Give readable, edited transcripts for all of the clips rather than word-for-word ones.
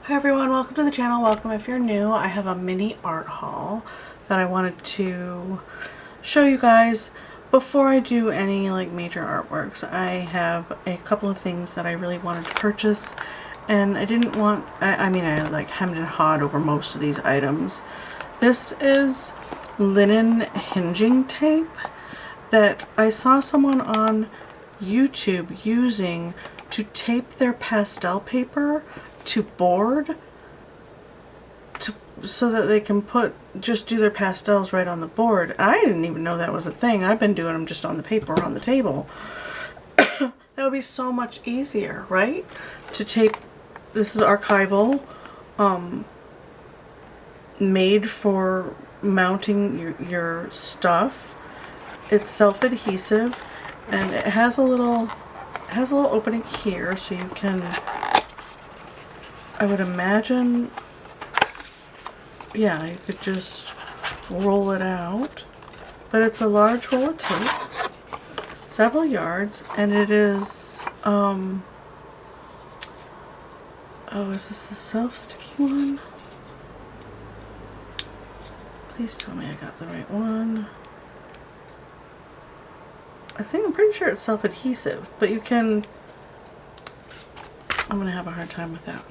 Hi everyone, welcome to the channel. Welcome if you're new. I have a mini art haul that I wanted to show you guys. Before I do any like major artworks, I have a couple of things that I really wanted to purchase, and I didn't want, I mean I like hemmed and hawed over most of these items. This is linen hinging tape that I saw someone on YouTube using to tape their pastel paper to board so that they can just do their pastels right on the board. I didn't even know that was a thing. I've been doing them just on the paper on the table. That would be so much easier, right? To tape. This is archival, made for mounting your stuff. It's self-adhesive, and it has a little opening here, so you can, I would imagine, yeah, you could just roll it out. But it's a large roll of tape, several yards, and it is, oh, is this the self-sticky one? Please tell me I got the right one. I'm pretty sure it's self-adhesive, but you can, I'm gonna have a hard time with that.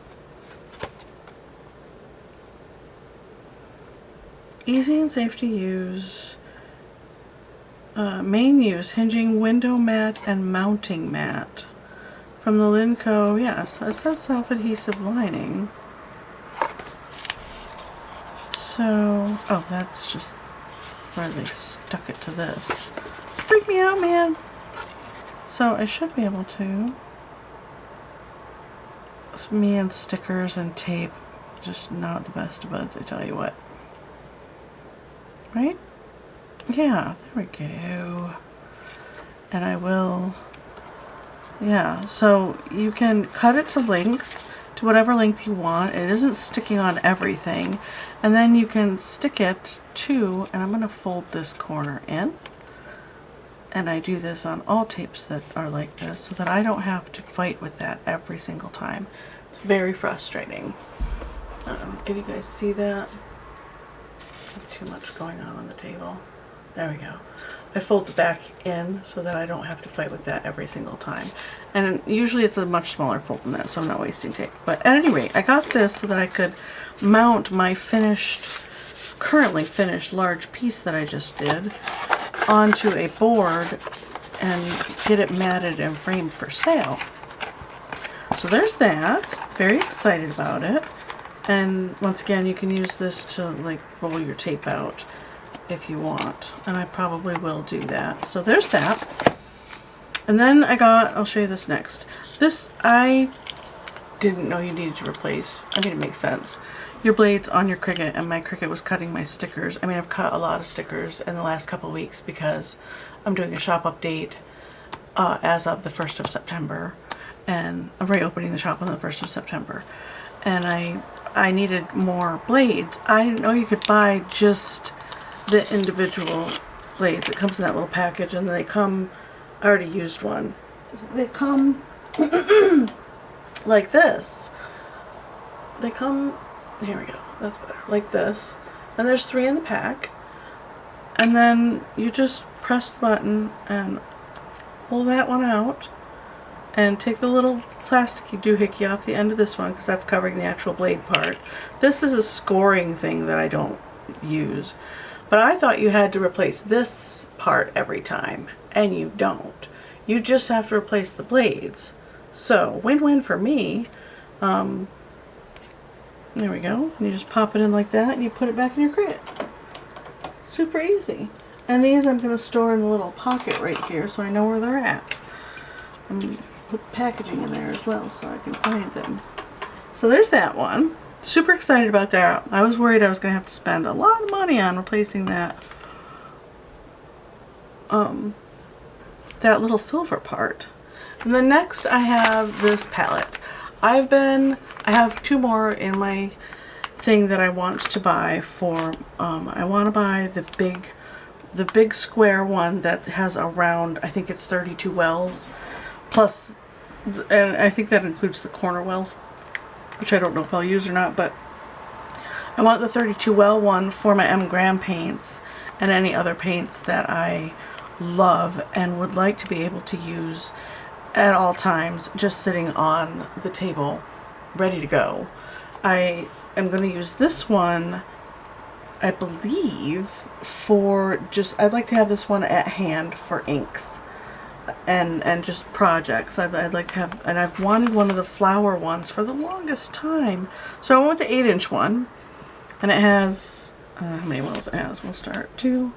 Easy and safe to use. Main use, hinging window mat and mounting mat. From the Linco, yes, it says self-adhesive lining. So, oh, that's just where they stuck it to this. Freak me out, man. So I should be able to. It's me and stickers and tape, just not the best of buds, I tell you what. Right? Yeah, there we go. And I will, yeah, so you can cut it to length, to whatever length you want. It isn't sticking on everything. And then you can stick it to, and I'm going to fold this corner in. And I do this on all tapes that are like this, so that I don't have to fight with that every single time. It's very frustrating. Can you guys see that? Too much going on the table. There we go. I fold the back in so that I don't have to fight with that every single time. And usually it's a much smaller fold than that, so I'm not wasting tape. But at any rate, I got this so that I could mount my currently finished large piece that I just did onto a board and get it matted and framed for sale. So there's that. Very excited about it. And once again, you can use this to like roll your tape out if you want. And I probably will do that. So there's that. And then I'll show you this next. This, I didn't know you needed to replace. I mean, it makes sense. Your blades on your Cricut, and my Cricut was cutting my stickers. I mean, I've cut a lot of stickers in the last couple of weeks because I'm doing a shop update as of the 1st of September. And I'm reopening the shop on the 1st of September. And I needed more blades. I didn't know you could buy just the individual blades. It comes in that little package, and they come, I already used one. They come like this. They come, here we go, that's better, like this. And there's 3 in the pack. And then you just press the button and pull that one out and take the little plasticky doohickey off the end of this one, because that's covering the actual blade part. This is a scoring thing that I don't use. But I thought you had to replace this part every time, and you don't. You just have to replace the blades. So, win-win for me. There we go. And you just pop it in like that, and you put it back in your Cricut. Super easy. And these I'm going to store in the little pocket right here so I know where they're at. And put packaging in there as well so I can find them. So there's that one. Super excited about that. I was worried I was going to have to spend a lot of money on replacing that that little silver part. And then next I have this palette. I have 2 more in my thing that I want to buy for, I want to buy the big the big square one that has around, I think it's 32 wells, plus, and I think that includes the corner wells, which I don't know if I'll use or not, but I want the 32 well one for my M. Graham paints and any other paints that I love and would like to be able to use at all times, just sitting on the table ready to go. I am going to use this one, I believe, for just, I'd like to have this one at hand for inks and just projects. I'd like to have, and I've wanted one of the flower ones for the longest time. So I went with the 8-inch one, and it has, how many wells it has? We'll start 2,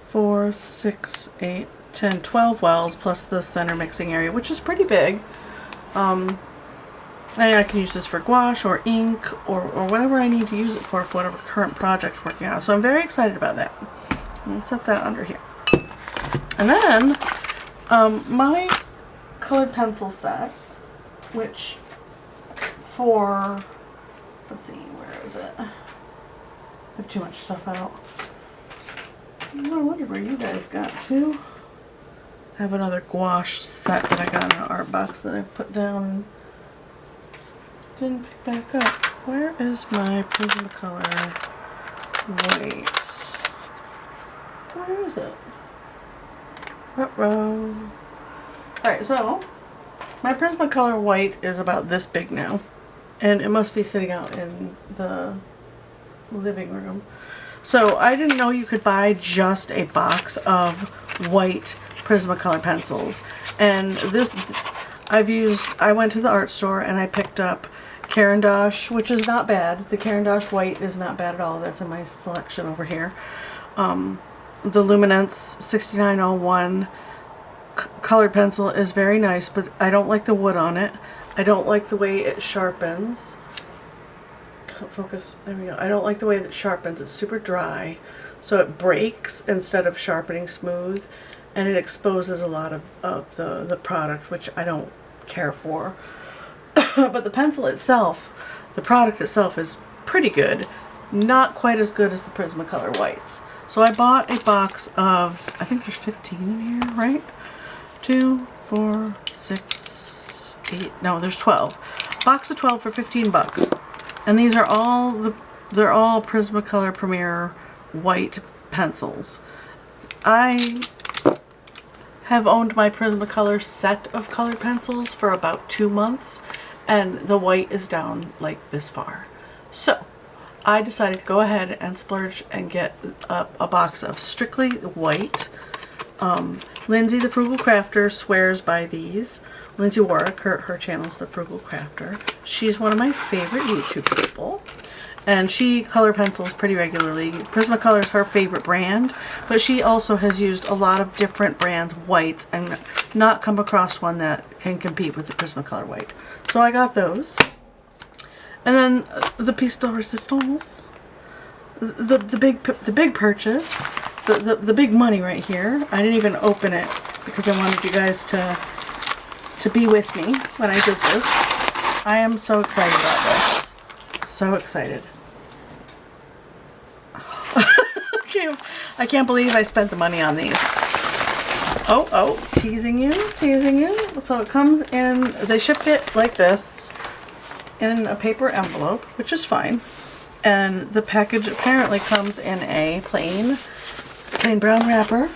4, 6, 8, 10, 12 wells plus the center mixing area, which is pretty big. And I can use this for gouache or ink or whatever I need to use it for whatever current project I'm working on. So I'm very excited about that. I'll set that under here. And then my colored pencil set, which for, let's see, where is it? I have too much stuff out. I wonder where you guys got to. I have another gouache set that I got in an art box that I put down and didn't pick back up. Where is my Prismacolor white? Where is it? Uh-oh. Alright, so my Prismacolor white is about this big now. And it must be sitting out in the living room. So I didn't know you could buy just a box of white Prismacolor pencils. And this, I went to the art store and I picked up Caran d'Ache, which is not bad. The Caran d'Ache white is not bad at all. That's in my selection over here. The Luminance 6901 colored pencil is very nice, but I don't like the wood on it. I don't like the way it sharpens. Focus, there we go. I don't like the way that it sharpens. It's super dry, so it breaks instead of sharpening smooth, and it exposes a lot of the product, which I don't care for. But the pencil itself, the product itself is pretty good. Not quite as good as the Prismacolor whites. So I bought a box of, I think there's 15 in here, right? 2, 4, 6, 8, no, there's 12. Box of 12 for 15 bucks. And these are all they're all Prismacolor Premier white pencils. I have owned my Prismacolor set of colored pencils for about 2 months, and the white is down like this far. So I decided to go ahead and splurge and get a box of strictly white. Lindsay the Frugal Crafter swears by these. Lindsay Warwick, her channel's The Frugal Crafter. She's one of my favorite YouTube people, and she color pencils pretty regularly. Prismacolor is her favorite brand, but she also has used a lot of different brands' whites and not come across one that can compete with the Prismacolor white. So I got those. And then the piece de resistance, the big purchase, the big money right here. I didn't even open it because I wanted you guys to be with me when I did this. I am so excited about this. So excited. I can't believe I spent the money on these. Oh, teasing you. So it comes in, they shipped it like this in a paper envelope, which is fine. And the package apparently comes in a plain brown wrapper.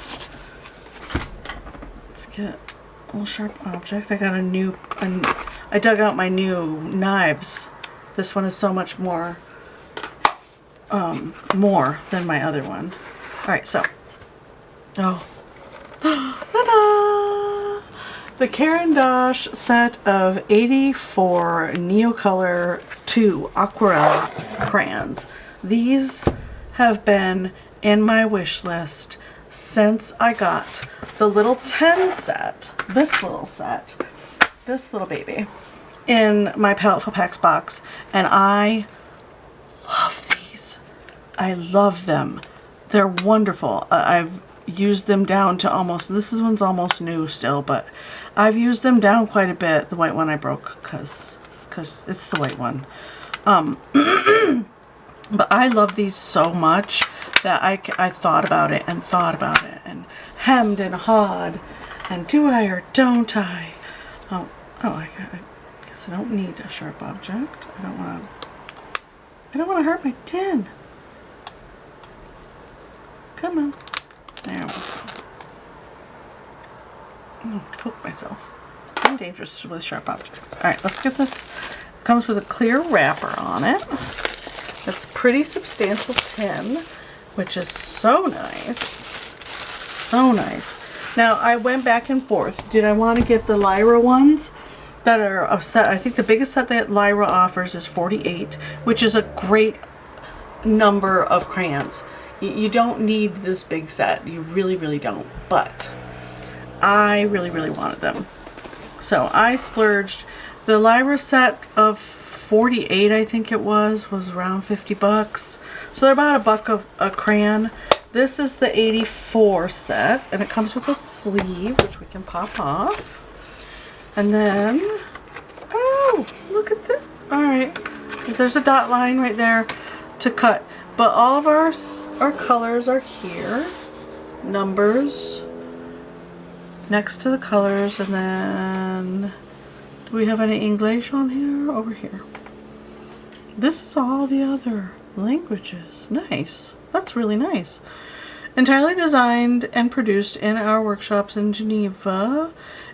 Let's get a little sharp object. I got I dug out my new knives. This one is so much more than my other one. Alright, so ta-da! The Caran d'Ache set of 84 Neocolor 2 Aquarelle crayons. These have been in my wish list since I got the little 10 set, this little baby, in my Palette Full Packs box, and I love these. I love them. They're wonderful. I've used them down to almost, this one's almost new still, but I've used them down quite a bit. The white one I broke because it's the white one. But I love these so much that I thought about it and thought about it and hemmed and hawed and do I or don't I? Oh, I guess I don't need a sharp object. I don't want to hurt my tin. Come on. There we go. Oh, poke myself. I'm dangerous with sharp objects. Alright, let's get this. It comes with a clear wrapper on it. That's pretty substantial tin, which is so nice. So nice. Now, I went back and forth. Did I want to get the Lyra ones that are a set? I think the biggest set that Lyra offers is 48, which is a great number of crayons. You don't need this big set. You really, really don't. But I really, really wanted them. So I splurged. The Lyra set of 48, I think it was around 50 bucks. So they're about $1 a crayon. This is the 84 set, and it comes with a sleeve, which we can pop off. And then, oh, look at this. All right, there's a dot line right there to cut. But all of our colors are here. Numbers next to the colors, and then do we have any English on here? Over here. This is all the other languages. Nice. That's really nice. Entirely designed and produced in our workshops in Geneva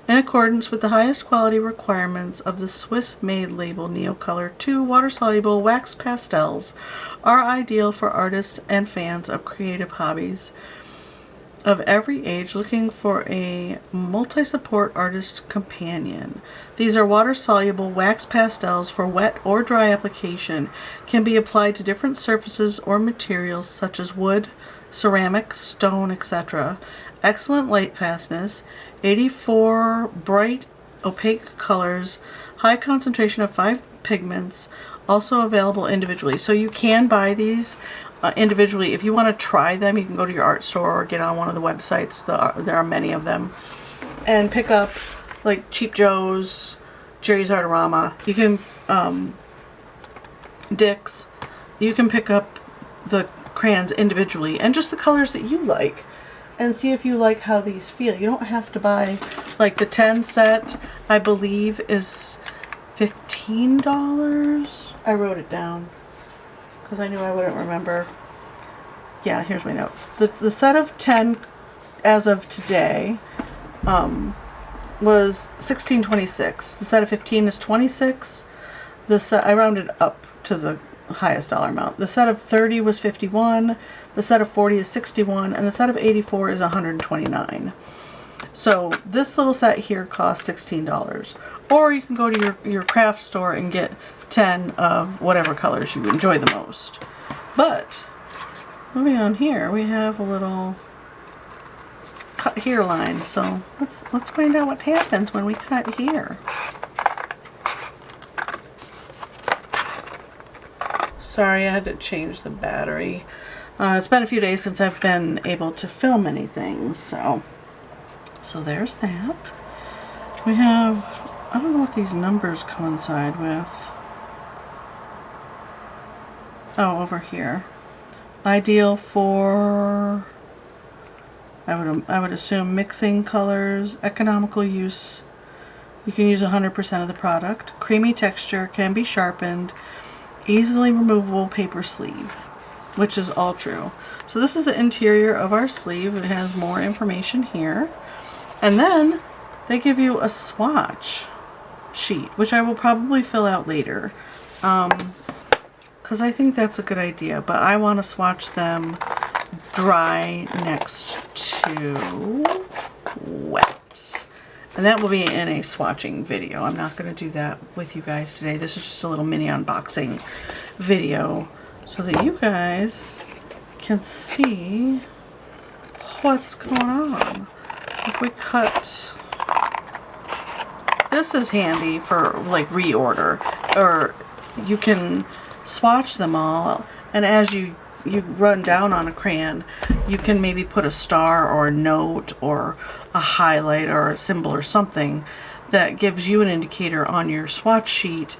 in accordance with the highest quality requirements of the Swiss-made label Neocolor 2 water-soluble wax pastels are ideal for artists and fans of creative hobbies of every age looking for a multi-support artist companion. These are water-soluble wax pastels for wet or dry application, can be applied to different surfaces or materials such as wood, ceramic, stone, etc. Excellent light fastness, 84 bright opaque colors, high concentration of 5 pigments, also available individually. So you can buy these individually. If you want to try them, you can go to your art store or get on one of the websites. There are many of them. And pick up like Cheap Joe's, Jerry's Artorama. You can, Dick's. You can pick up the crayons individually and just the colors that you like and see if you like how these feel. You don't have to buy, like the 10 set, I believe is $15. I wrote it down because I knew I wouldn't remember. Yeah, here's my notes. The set of 10 as of today was $16.26. The set of 15 is $26. The set, I rounded up to the highest dollar amount. The set of 30 was $51. The set of 40 is $61, and the set of 84 is $129. So this little set here costs $16. Or you can go to your craft store and get 10 of whatever colors you enjoy the most. But moving on here, we have a little cut here line. So let's find out what happens when we cut here. Sorry, I had to change the battery. It's been a few days since I've been able to film anything, so there's that. We have, I don't know what these numbers coincide with. Oh, over here. Ideal for, I would assume mixing colors, economical use. You can use 100% of the product. Creamy texture, can be sharpened. Easily removable paper sleeve, which is all true. So this is the interior of our sleeve. It has more information here. And then they give you a swatch sheet, which I will probably fill out later. Because I think that's a good idea, but I want to swatch them dry next to wet. And that will be in a swatching video. I'm not going to do that with you guys today. This is just a little mini unboxing video so that you guys can see what's going on. If we cut, this is handy for like reorder, or you can swatch them all, and as you run down on a crayon, you can maybe put a star or a note or a highlight or a symbol or something that gives you an indicator on your swatch sheet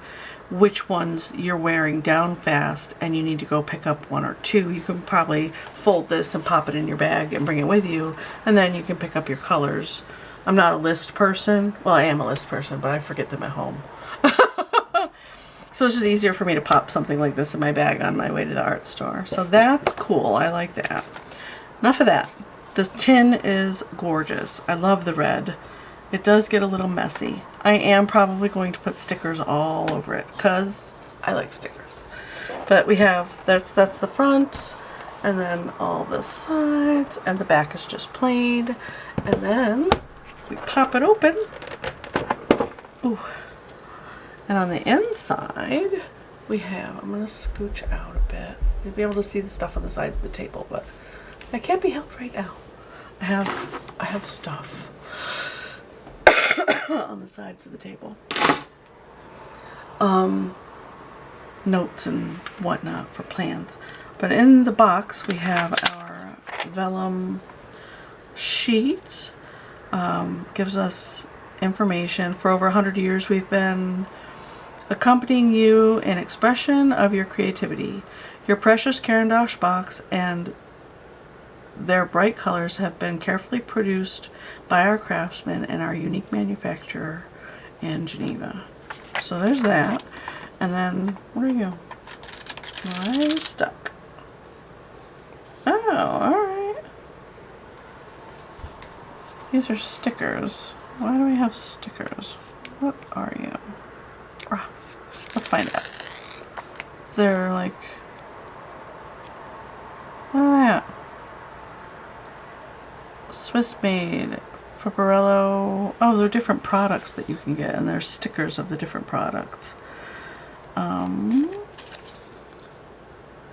which ones you're wearing down fast and you need to go pick up one or two, you can probably fold this and pop it in your bag and bring it with you, and then you can pick up your colors. I'm not a list person. Well, I am a list person, but I forget them at home. So it's just easier for me to pop something like this in my bag on my way to the art store. So that's cool. I like that. Enough of that. This tin is gorgeous. I love the red. It does get a little messy. I am probably going to put stickers all over it because I like stickers. But we have, that's the front, and then all the sides, and the back is just plain. And then we pop it open. Ooh. And on the inside, we have, I'm going to scooch out a bit. You'll be able to see the stuff on the sides of the table, but I can't be helped right now. I have stuff on the sides of the table. Notes and whatnot for plans. But in the box, we have our vellum sheet. Gives us information. For over 100 years, we've been accompanying you in expression of your creativity. Your precious Caran d'Ache box and their bright colors have been carefully produced by our craftsmen and our unique manufacturer in Geneva. So there's that. And then, what are you? Why are you stuck? Oh, alright. These are stickers. Why do we have stickers? What are you? Ah, let's find out. They're like, what are they at? Swiss made, Fabarello. Oh, they're different products that you can get, and there's stickers of the different products.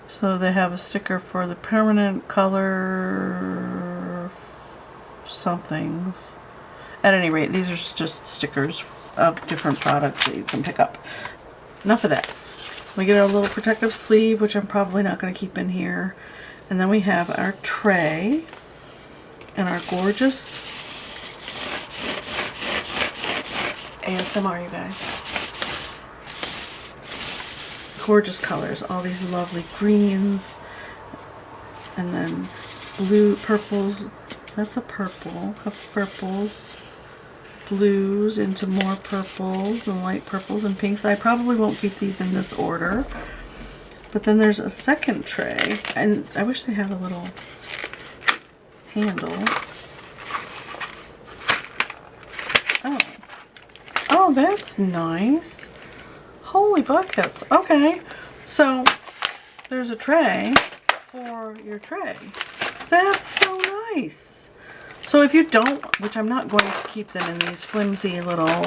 So they have a sticker for the permanent color somethings. At any rate, these are just stickers of different products that you can pick up. Enough of that. We get our little protective sleeve, which I'm probably not going to keep in here. And then we have our tray and our gorgeous ASMR, you guys. Gorgeous colors, all these lovely greens, and then blue, purples. That's a purple, a couple purples, blues into more purples and light purples and pinks. I probably won't keep these in this order. But then there's a second tray, and I wish they had a little handle. Oh. Oh, that's nice. Holy buckets. Okay. So there's a tray for your tray. That's so nice. So if you don't, which I'm not going to keep them in these flimsy little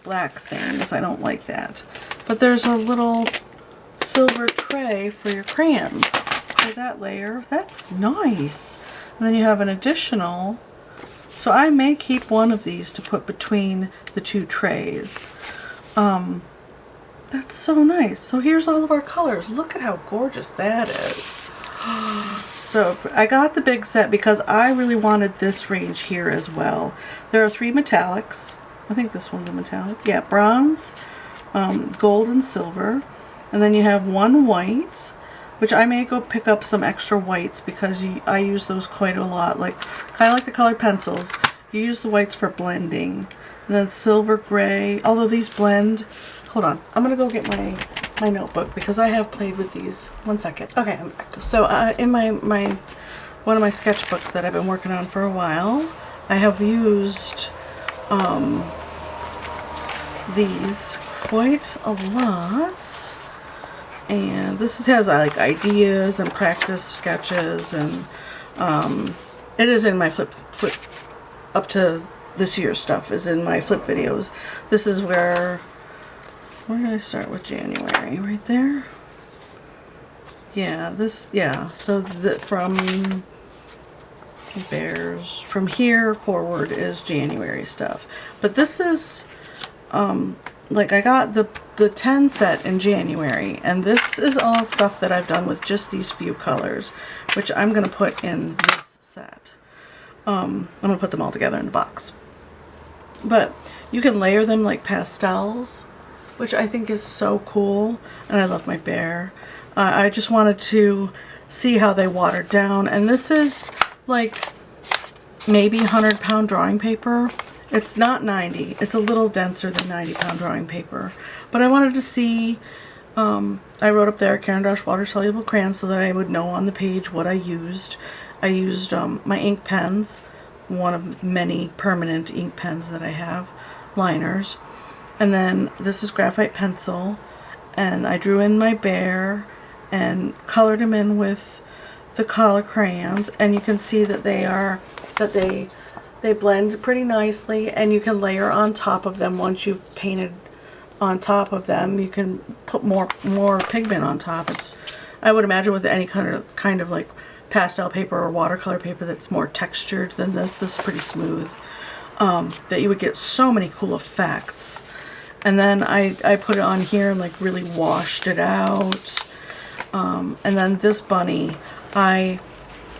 black things. I don't like that. But there's a little silver tray for your crayons. For that layer. That's nice. And then you have an additional. So I may keep one of these to put between the two trays. That's so nice. So here's all of our colors. Look at how gorgeous that is. So I got the big set because I really wanted this range here as well. There are 3 metallics. I think this one's a metallic. Yeah, bronze, gold, and silver. And then you have 1 white, which I may go pick up some extra whites because I use those quite a lot, like kind of like the colored pencils. You use the whites for blending. And then silver, gray, although these blend. Hold on, I'm gonna go get my notebook because I have played with these. 1 second. Okay, I'm back. So in my one of my sketchbooks that I've been working on for a while, I have used these quite a lot. And this has like ideas and practice sketches, and it is in my flip up to this year's stuff is in my flip videos. This is where did I start with? January, right there. Yeah, this, yeah. So from bears from here forward is January stuff. But this is like I got the 10 set in January, and this is all stuff that I've done with just these few colors, which I'm going to put in this set. I'm going to put them all together in the box. But you can layer them like pastels, which I think is so cool. And I love my bear. I just wanted to see how they watered down. And this is like maybe 100-pound drawing paper. It's not 90. It's a little denser than 90-pound drawing paper. But I wanted to see, I wrote up there Caran d'Ache water-soluble crayons so that I would know on the page what I used. I used my ink pens, one of many permanent ink pens that I have, liners. And then this is graphite pencil. And I drew in my bear and colored him in with the color crayons. And you can see that they blend pretty nicely, and you can layer on top of them. Once you've painted on top of them, you can put more pigment on top. I would imagine with any kind of like pastel paper or watercolor paper that's more textured than this. This is pretty smooth. That you would get so many cool effects. And then I put it on here and like really washed it out. And then this bunny, I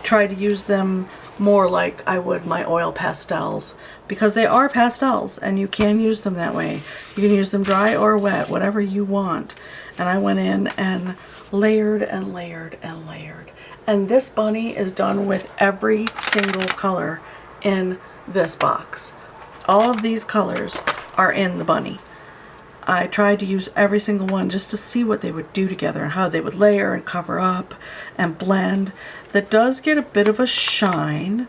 tried to use them more like I would my oil pastels, because they are pastels and you can use them that way. You can use them dry or wet, whatever you want. And I went in and layered and layered and layered. And this bunny is done with every single color in this box. All of these colors are in the bunny. I tried to use every single one just to see what they would do together and how they would layer and cover up and blend. That does get a bit of a shine,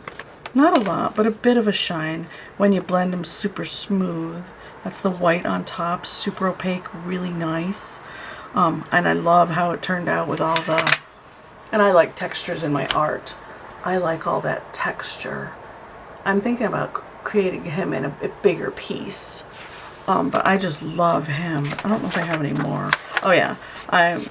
not a lot, but a bit of a shine when you blend them super smooth. That's the white on top, super opaque, really nice. And I love how it turned out with all the, and I like textures in my art. I like all that texture. I'm thinking about creating him in a bigger piece. But I just love him. I don't know if I have any more. Oh yeah, I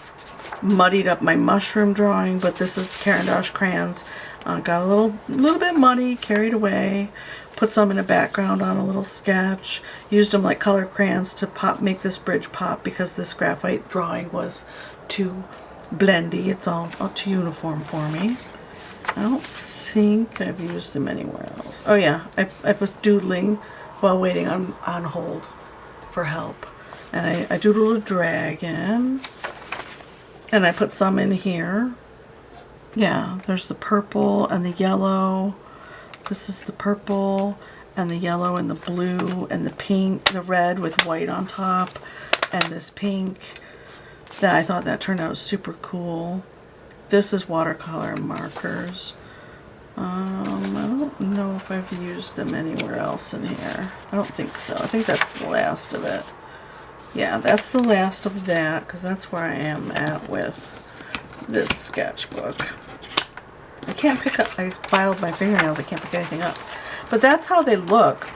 muddied up my mushroom drawing, but this is Caran d'Ache crayons. Got a little bit muddy, carried away. Put some in a background on a little sketch. Used them like color crayons to make this bridge pop, because this graphite drawing was too blendy. It's all too uniform for me. I don't think I've used them anywhere else. Oh yeah, I was doodling while waiting on hold for help. And I doodled a dragon. And I put some in here. Yeah, there's the purple and the yellow. This is the purple and the yellow and the blue and the pink, the red with white on top, and this pink. I thought that turned out super cool. This is watercolor markers. I don't know if I've used them anywhere else in here. I don't think so. I think that's the last of it. Yeah, that's the last of that, because that's where I am at with this sketchbook. I can't pick up, I filed my fingernails, I can't pick anything up. But that's how they look,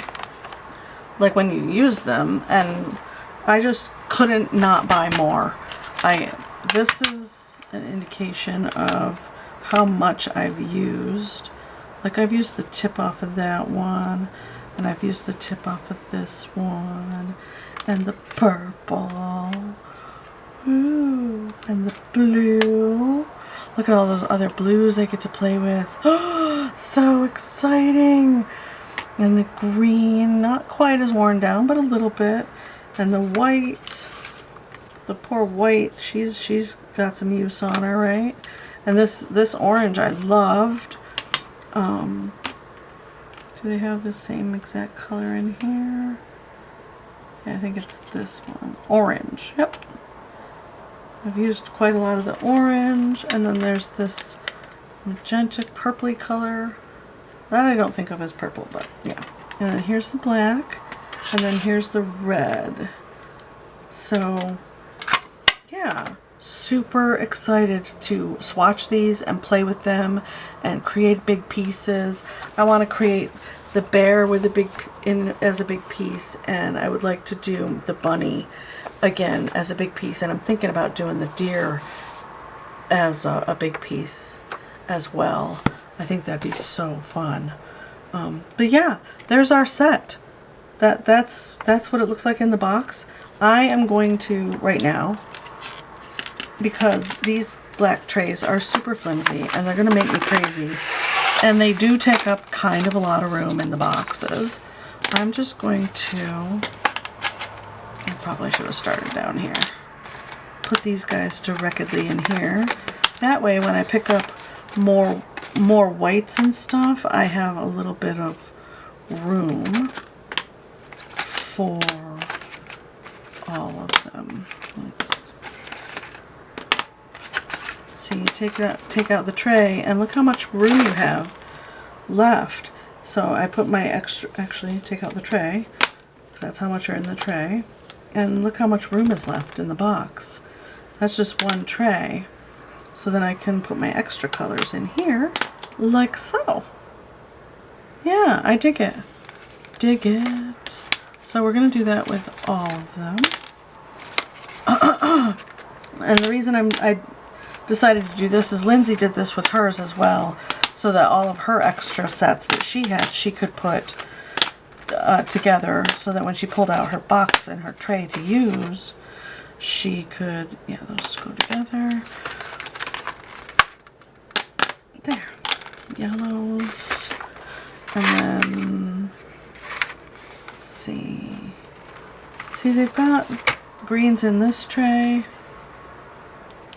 like when you use them, and I just couldn't not buy more. This is an indication of how much I've used. Like I've used the tip off of that one, and I've used the tip off of this one, and the purple, ooh, and the blue. Look at all those other blues I get to play with. Oh, so exciting. And the green, not quite as worn down, but a little bit. And the white, the poor white, she's got some use on her, right? And this orange I loved. Do they have the same exact color in here? Yeah, I think it's this one. Orange, yep. I've used quite a lot of the orange, and then there's this magenta purpley color. That I don't think of as purple, but yeah. And then here's the black, and then here's the red. So, yeah, super excited to swatch these and play with them and create big pieces. I want to create the bear with as a big piece, and I would like to do the bunny again as a big piece, and I'm thinking about doing the deer as a big piece as well. I think that'd be so fun. But yeah, there's our set. That's what it looks like in the box. I am going to right now, because these black trays are super flimsy and they're gonna make me crazy, and they do take up kind of a lot of room in the boxes. I'm just going to, I probably should have started down here. Put these guys directly in here. That way when I pick up more whites and stuff, I have a little bit of room for all of them. Let's see, take out the tray, and look how much room you have left. So I put my extra, actually take out the tray, because that's how much are in the tray, and look how much room is left in the box. That's just one tray. So then I can put my extra colors in here, like so. Yeah, I dig it. Dig it. So we're going to do that with all of them. And the reason I decided to do this is Lindsay did this with hers as well, so that all of her extra sets that she had, she could put together, so that when she pulled out her box and her tray to use, she could, yeah, those go together. There. Yellows. And then, let's see. See, they've got greens in this tray.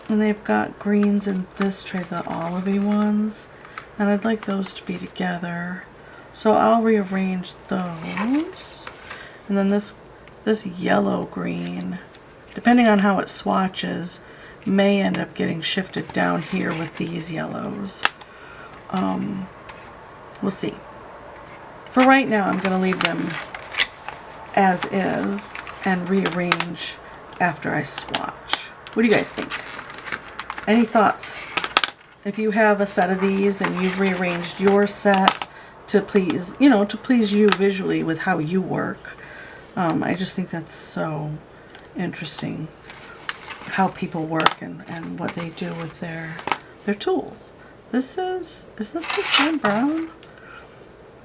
And they've got greens in this tray, the olivey ones. And I'd like those to be together. So I'll rearrange those. And then this yellow green, depending on how it swatches, may end up getting shifted down here with these yellows. We'll see. For right now, I'm going to leave them as is and rearrange after I swatch. What do you guys think? Any thoughts? If you have a set of these and you've rearranged your set to please, you know, to please you visually with how you work, I just think that's so interesting how people work and what they do with their tools. Is this the same brown?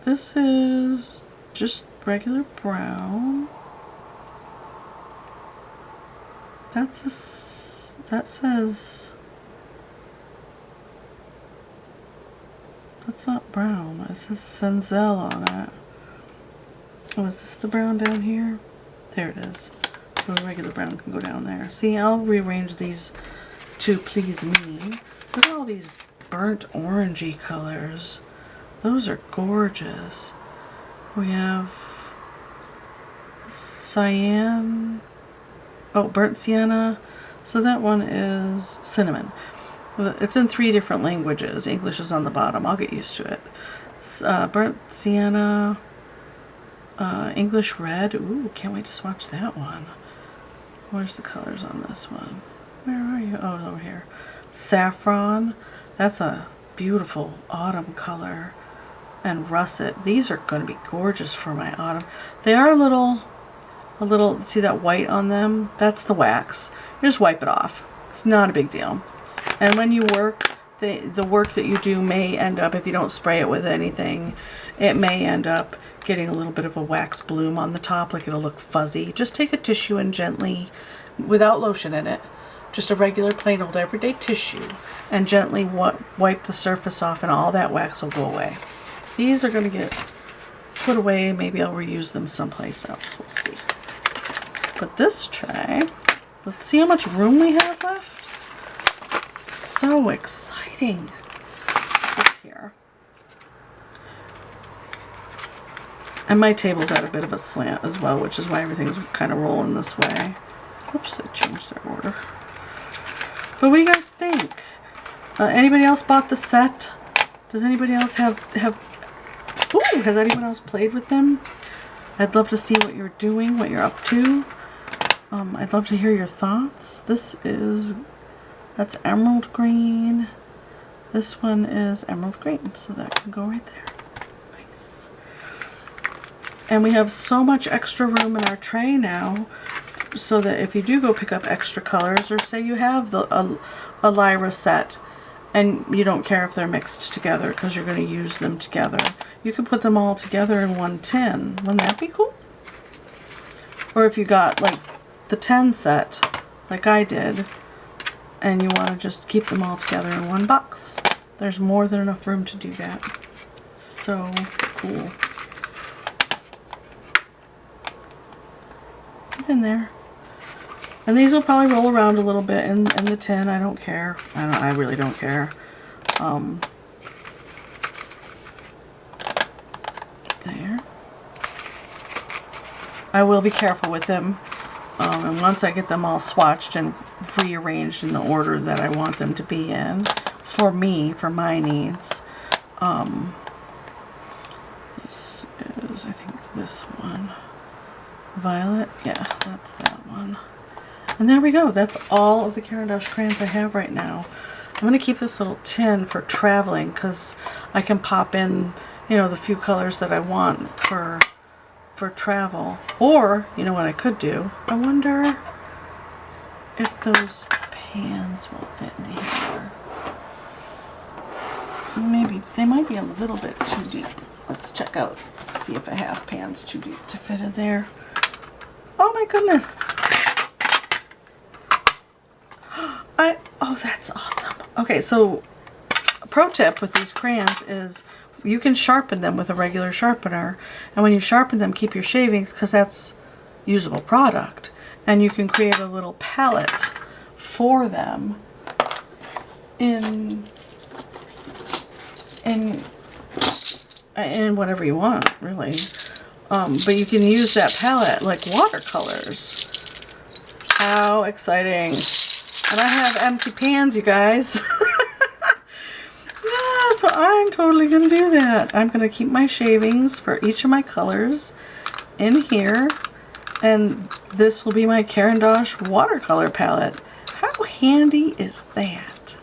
This is just regular brown. That says, that's not brown. It says Senzel on it. Oh, is this the brown down here? There it is. So the regular brown can go down there. See, I'll rearrange these to please me. Look at all these burnt orangey colors. Those are gorgeous. We have cyan. Oh, burnt sienna. So that one is cinnamon. It's in 3 different languages. English is on the bottom. I'll get used to it. Burnt sienna. English red. Ooh, can't wait to swatch that one. Where's the colors on this one? Where are you? Oh, over here. Saffron. That's a beautiful autumn color. And russet. These are going to be gorgeous for my autumn. They are a little, see that white on them? That's the wax. You just wipe it off. It's not a big deal. And when you work, the work that you do may end up, if you don't spray it with anything, it may end up getting a little bit of a wax bloom on the top, like it'll look fuzzy. Just take a tissue and gently, without lotion in it, just a regular plain old everyday tissue, and gently wipe the surface off, and all that wax will go away. These are going to get put away. Maybe I'll reuse them someplace else. We'll see. But this tray, let's see how much room we have left. So exciting. This here. And my table's at a bit of a slant as well, which is why everything's kind of rolling this way. Oops, I changed their order. But what do you guys think? Anybody else bought the set? Does anybody else have ooh, has anyone else played with them? I'd love to see what you're doing, what you're up to. I'd love to hear your thoughts. That's emerald green. This one is emerald green, so that can go right there. Nice. And we have so much extra room in our tray now, so that if you do go pick up extra colors, or say you have a Lyra set, and you don't care if they're mixed together because you're going to use them together, you can put them all together in one tin. Wouldn't that be cool? Or if you got like the 10 set, like I did, and you want to just keep them all together in one box, there's more than enough room to do that. So cool. it in there. And these will probably roll around a little bit in the tin. I don't care. I really don't care. There. I will be careful with them. And once I get them all swatched and rearranged in the order that I want them to be in, for me, for my needs. This is, I think, this one. Violet? Yeah, that's that one. And there we go. That's all of the Caran d'Ache crayons I have right now. I'm going to keep this little tin for traveling because I can pop in, you know, the few colors that I want for travel. Or, you know what I could do? I wonder if those pans will fit in here. Maybe. They might be a little bit too deep. Let's check out, see if a half pan's too deep to fit in there. Oh my goodness. Oh, that's awesome. Okay, so a pro tip with these crayons is you can sharpen them with a regular sharpener, and when you sharpen them, keep your shavings because that's usable product. And you can create a little palette for them in whatever you want, really. But you can use that palette like watercolors. How exciting. And I have empty pans, you guys. Yeah, so I'm totally going to do that. I'm going to keep my shavings for each of my colors in here. And this will be my Caran d'Ache watercolor palette. How handy is that?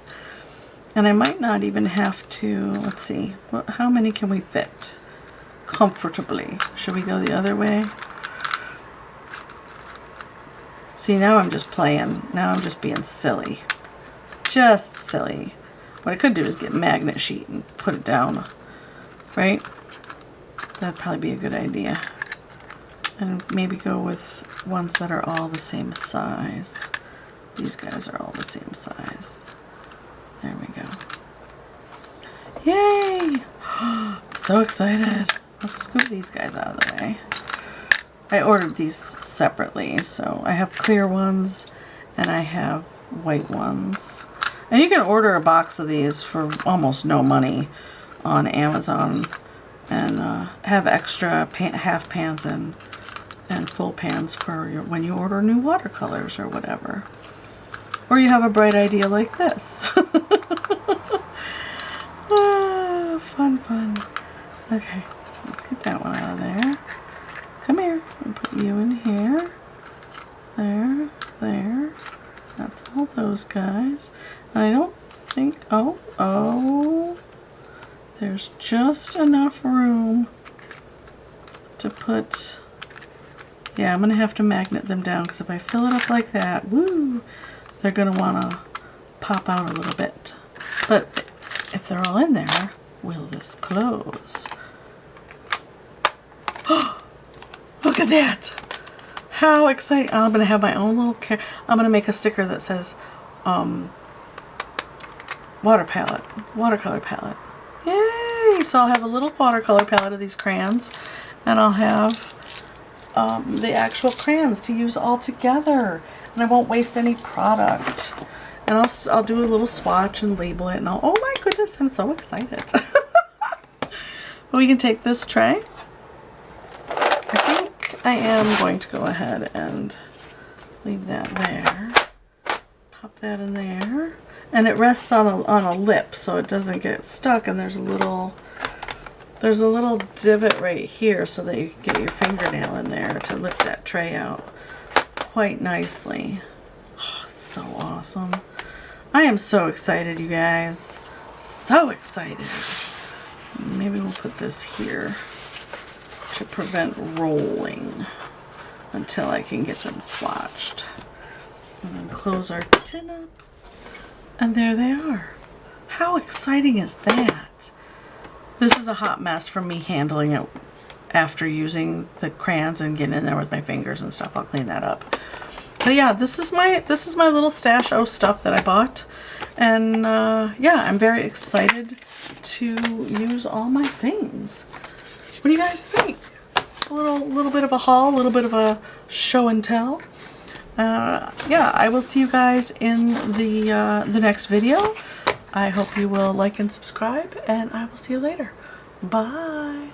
And I might not even have to, let's see, how many can we fit comfortably? Should we go the other way? See, now I'm just playing. Now I'm just being silly. Just silly. What I could do is get magnet sheet and put it down, right? That'd probably be a good idea. And maybe go with ones that are all the same size. These guys are all the same size. There we go. Yay! I'm so excited. Let's scoop these guys out of the way. I ordered these separately, so I have clear ones and I have white ones. And you can order a box of these for almost no money on Amazon and have extra half pans and full pans for when you order new watercolors or whatever. Or you have a bright idea like this. Ah, fun, fun. Okay, let's get that one out of there. Come here, and put you in here. There, there. That's all those guys. And I don't think, oh, there's just enough room to put, yeah, I'm going to have to magnet them down because if I fill it up like that, woo, they're going to want to pop out a little bit. But if they're all in there, will this close? Look at that! How exciting! I'm going to have my own little, I'm going to make a sticker that says, watercolor palette. Yay! So I'll have a little watercolor palette of these crayons, and I'll have the actual crayons to use all together, and I won't waste any product. And I'll do a little swatch and label it, and oh my goodness, I'm so excited. We can take this tray. I think I am going to go ahead and leave that there. Pop that in there. And it rests on a lip so it doesn't get stuck, and there's a little divot right here so that you can get your fingernail in there to lift that tray out quite nicely. Oh, it's so awesome. I am so excited, you guys. So excited. Maybe we'll put this here to prevent rolling until I can get them swatched. And then close our tin up. And there they are. How exciting is that? This is a hot mess from me handling it after using the crayons and getting in there with my fingers and stuff. I'll clean that up. But yeah, this is my little stash of stuff that I bought. And yeah, I'm very excited to use all my things. What do you guys think? a little bit of a haul, a little bit of a show and tell. Yeah, I will see you guys in the next video. I hope you will like and subscribe, and I will see you later. Bye.